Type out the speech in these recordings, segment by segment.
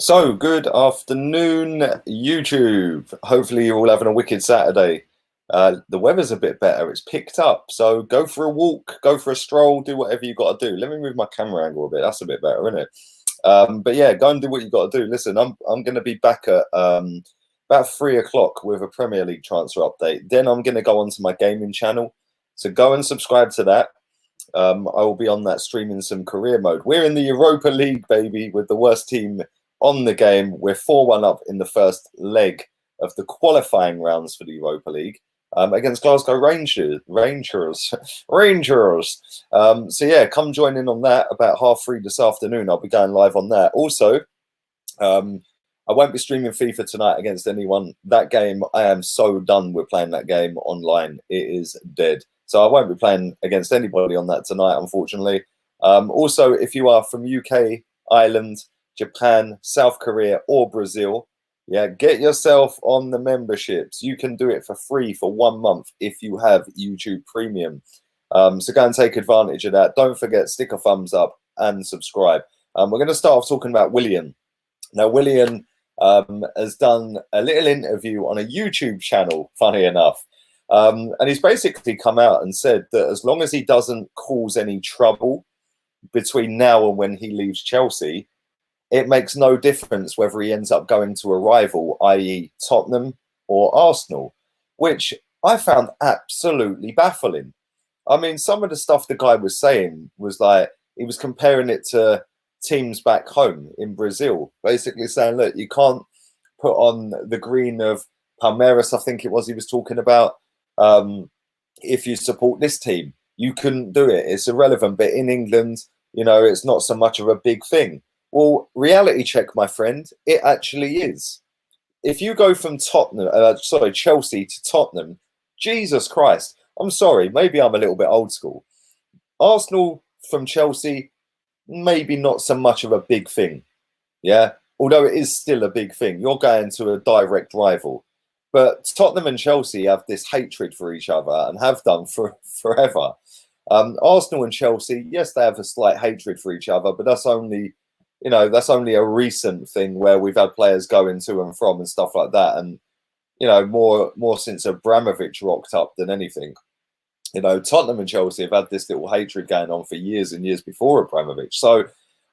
So, good afternoon, YouTube. Hopefully, you're all having a wicked Saturday. The weather's a bit better. It's picked up. So, go for a walk, go for a stroll, do whatever you got to do. Let me move my camera angle a bit. That's a bit better, isn't it? But yeah, go and do what you got to do. Listen, I'm going to be back at about 3 o'clock with a Premier League transfer update. Then I'm going to go onto my gaming channel. So, go and subscribe to that. I will be on that streaming some career mode. We're in the Europa League, baby, with the worst team on the game. We're 4-1 up in the first leg of the qualifying rounds for the Europa League against Glasgow Rangers. So yeah, come join in on that about 3:30 this afternoon. I'll be going live on that. Also, I won't be streaming FIFA tonight against anyone. That game, I am so done with playing that game online. It is dead. So I won't be playing against anybody on that tonight, unfortunately. Also, if you are from UK, Ireland, Japan, South Korea, or Brazil, yeah, get yourself on the memberships. You can do it for free for 1 month if you have YouTube Premium. So go and take advantage of that. Don't forget, stick a thumbs up and subscribe. We're going to start off talking about Willian. Now, Willian has done a little interview on a YouTube channel, funny enough. And he's basically come out and said that as long as he doesn't cause any trouble between now and when he leaves Chelsea, it makes no difference whether he ends up going to a rival, i.e. Tottenham or Arsenal, which I found absolutely baffling. I mean, some of the stuff the guy was saying was like, he was comparing it to teams back home in Brazil, basically saying, look, you can't put on the green of Palmeiras, I think it was he was talking about, if you support this team. You couldn't do it. It's irrelevant. But in England, you know, it's not so much of a big thing. Well, reality check, my friend, it actually is. If you go from Chelsea to Tottenham, Jesus Christ, I'm sorry, maybe I'm a little bit old school. Arsenal from Chelsea, maybe not so much of a big thing. Yeah, although it is still a big thing. You're going to a direct rival. But Tottenham and Chelsea have this hatred for each other and have done for forever. Arsenal and Chelsea, yes, they have a slight hatred for each other, but that's only a recent thing where we've had players going to and from and stuff like that. And, you know, more since Abramovich rocked up than anything. You know, Tottenham and Chelsea have had this little hatred going on for years and years before Abramovich. So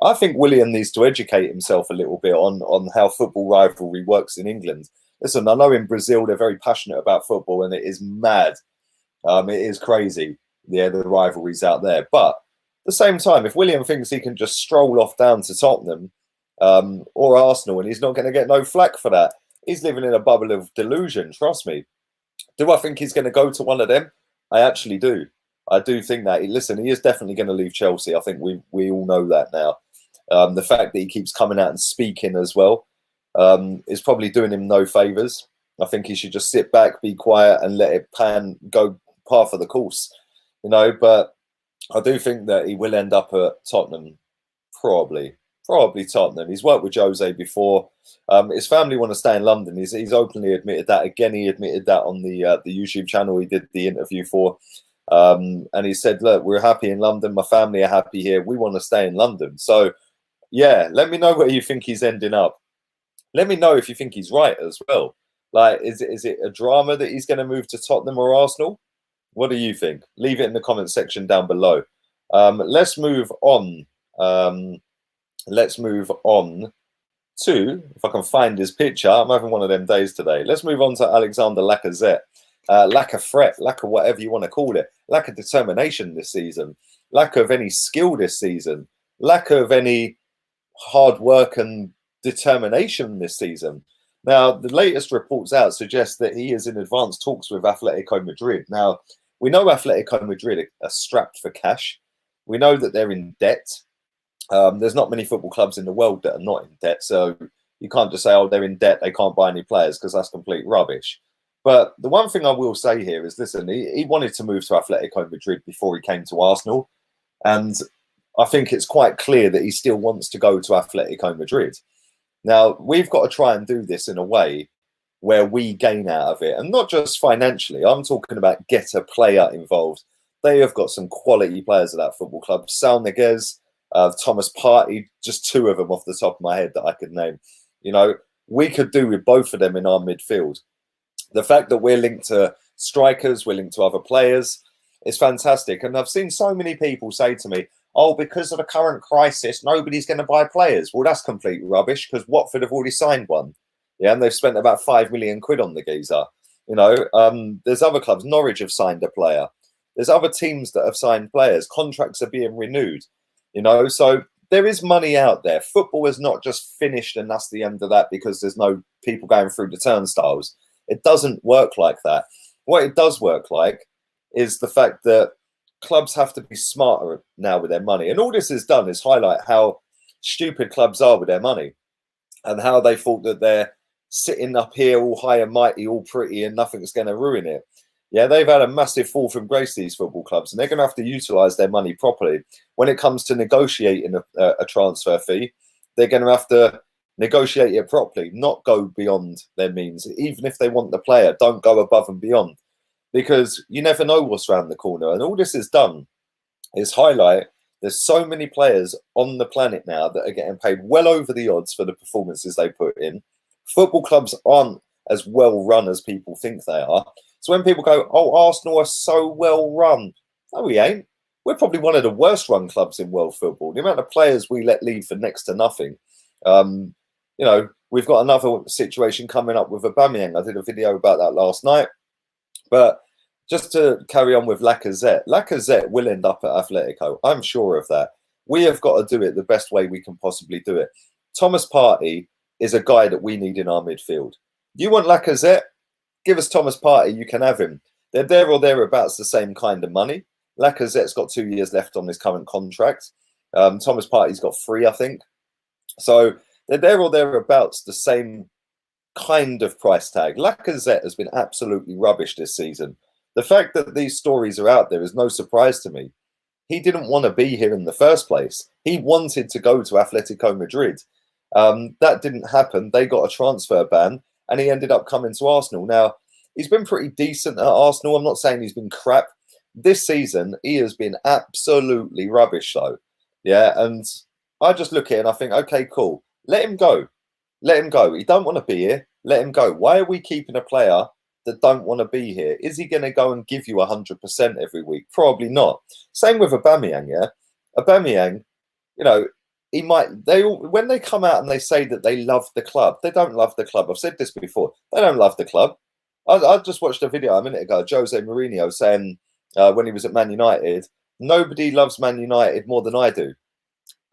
I think Willian needs to educate himself a little bit on how football rivalry works in England. Listen, I know in Brazil they're very passionate about football and it is mad. It is crazy, the rivalries out there. But at the same time, if Willian thinks he can just stroll off down to Tottenham or Arsenal and he's not going to get no flack for that, he's living in a bubble of delusion, trust me. Do I think he's going to go to one of them? I actually do. I do think that. Listen, he is definitely going to leave Chelsea. I think we all know that now. The fact that he keeps coming out and speaking as well is probably doing him no favours. I think he should just sit back, be quiet, and let it go par for the course. You know, but I do think that he will end up at Tottenham, probably Tottenham. He's worked with Jose before. His family want to stay in London. He's openly admitted that. Again, he admitted that on the YouTube channel he did the interview for. And he said, look, we're happy in London. My family are happy here. We want to stay in London. So, yeah, let me know where you think he's ending up. Let me know if you think he's right as well. Like, is it a drama that he's going to move to Tottenham or Arsenal? What do you think? Leave it in the comment section down below. Let's move on. Let's move on to, if I can find his picture, I'm having one of them days today. Let's move on to Alexander Lacazette. Lack of threat, lack of whatever you want to call it, lack of determination this season, lack of any skill this season, lack of any hard work and determination this season. Now, the latest reports out suggest that he is in advanced talks with Atletico Madrid. Now, we know Atletico Madrid are strapped for cash. We know that they're in debt. There's not many football clubs in the world that are not in debt. So you can't just say, oh, they're in debt, they can't buy any players, because that's complete rubbish. But the one thing I will say here is, listen, he wanted to move to Atletico Madrid before he came to Arsenal. And I think it's quite clear that he still wants to go to Atletico Madrid. Now, we've got to try and do this in a way where we gain out of it. And not just financially. I'm talking about get a player involved. They have got some quality players at that football club. Sal Niguez, Thomas Partey, just two of them off the top of my head that I could name. You know, we could do with both of them in our midfield. The fact that we're linked to strikers, we're linked to other players, is fantastic. And I've seen so many people say to me, oh, because of the current crisis, nobody's going to buy players. Well, that's complete rubbish because Watford have already signed one. Yeah, and they've spent about £5 million on the geezer. You know, there's other clubs. Norwich have signed a player. There's other teams that have signed players. Contracts are being renewed. You know, so there is money out there. Football is not just finished and that's the end of that because there's no people going through the turnstiles. It doesn't work like that. What it does work like is the fact that clubs have to be smarter now with their money. And all this has done is highlight how stupid clubs are with their money and how they thought that they're sitting up here all high and mighty, all pretty, and nothing's going to ruin it. Yeah, they've had a massive fall from grace, these football clubs, and they're going to have to utilise their money properly. When it comes to negotiating a transfer fee, they're going to have to negotiate it properly, not go beyond their means. Even if they want the player, don't go above and beyond, because you never know what's around the corner. And all this is done is highlight there's so many players on the planet now that are getting paid well over the odds for the performances they put in. Football clubs aren't as well run as people think they are. So when people go, oh, Arsenal are so well run. No, we ain't. We're probably one of the worst run clubs in world football. The amount of players we let leave for next to nothing. You know, we've got another situation coming up with Aubameyang. I did a video about that last night. But just to carry on with Lacazette will end up at Atletico. I'm sure of that. We have got to do it the best way we can possibly do it. Thomas Partey is a guy that we need in our midfield. You want Lacazette? Give us Thomas Partey, you can have him. They're there or thereabouts the same kind of money. Lacazette's got 2 years left on his current contract. Thomas Partey's got 3, I think. So they're there or thereabouts the same kind of price tag. Lacazette has been absolutely rubbish this season. The fact that these stories are out there is no surprise to me. He didn't want to be here in the first place. He wanted to go to Atletico Madrid. That didn't happen. They got a transfer ban and he ended up coming to Arsenal. Now, he's been pretty decent at Arsenal. I'm not saying he's been crap. This season, he has been absolutely rubbish, though. Yeah, and I just look at it and I think, okay, cool. Let him go. Let him go. He don't want to be here. Let him go. Why are we keeping a player that don't want to be here? Is he going to go and give you 100% every week? Probably not. Same with Aubameyang, yeah? Aubameyang, you know, he might, when they come out and they say that they love the club, they don't love the club. I've said this before. They don't love the club. I just watched a video a minute ago, Jose Mourinho saying when he was at Man United, nobody loves Man United more than I do.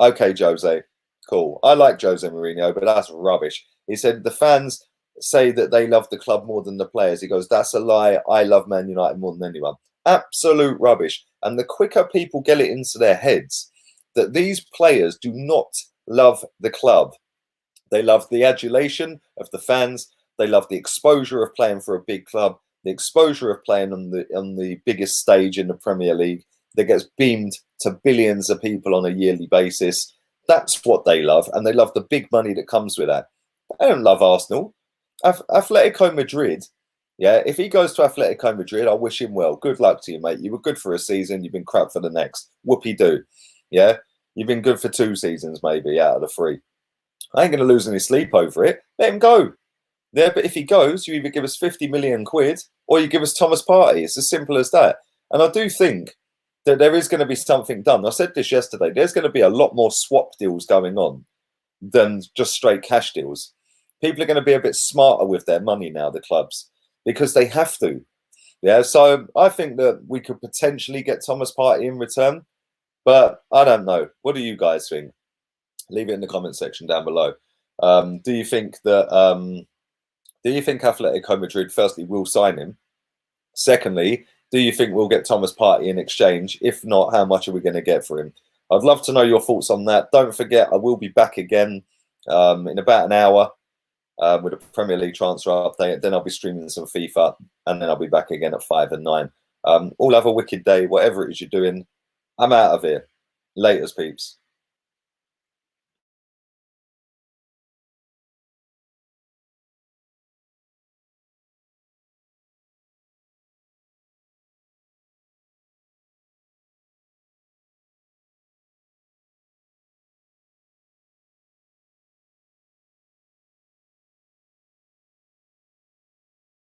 Okay, Jose, cool. I like Jose Mourinho, but that's rubbish. He said the fans say that they love the club more than the players. He goes, that's a lie. I love Man United more than anyone. Absolute rubbish. And the quicker people get it into their heads that these players do not love the club, they love the adulation of the fans, they love the exposure of playing for a big club, the exposure of playing on the biggest stage in the Premier League that gets beamed to billions of people on a yearly basis. That's what they love, and they love the big money that comes with that. They don't love Arsenal. Atletico Madrid, yeah, if he goes to Atletico Madrid, I wish him well. Good luck to you, mate. You were good for a season. You've been crap for the next. Whoopie-doo. Yeah, you've been good for 2 seasons, maybe, out of the 3. I ain't going to lose any sleep over it. Let him go. Yeah, but if he goes, you either give us 50 million quid or you give us Thomas Partey. It's as simple as that. And I do think that there is going to be something done. I said this yesterday. There's going to be a lot more swap deals going on than just straight cash deals. People are going to be a bit smarter with their money now, the clubs, because they have to. Yeah, so I think that we could potentially get Thomas Partey in return, but I don't know. What do you guys think? Leave it in the comment section down below. Do you think Atletico Madrid, firstly, will sign him? Secondly, do you think we'll get Thomas Partey in exchange? If not, how much are we going to get for him? I'd love to know your thoughts on that. Don't forget, I will be back again in about an hour with a Premier League transfer update. Then I'll be streaming some FIFA, and then I'll be back again at 5 and 9. All have a wicked day. Whatever it is you're doing, I'm out of here. Laters, peeps.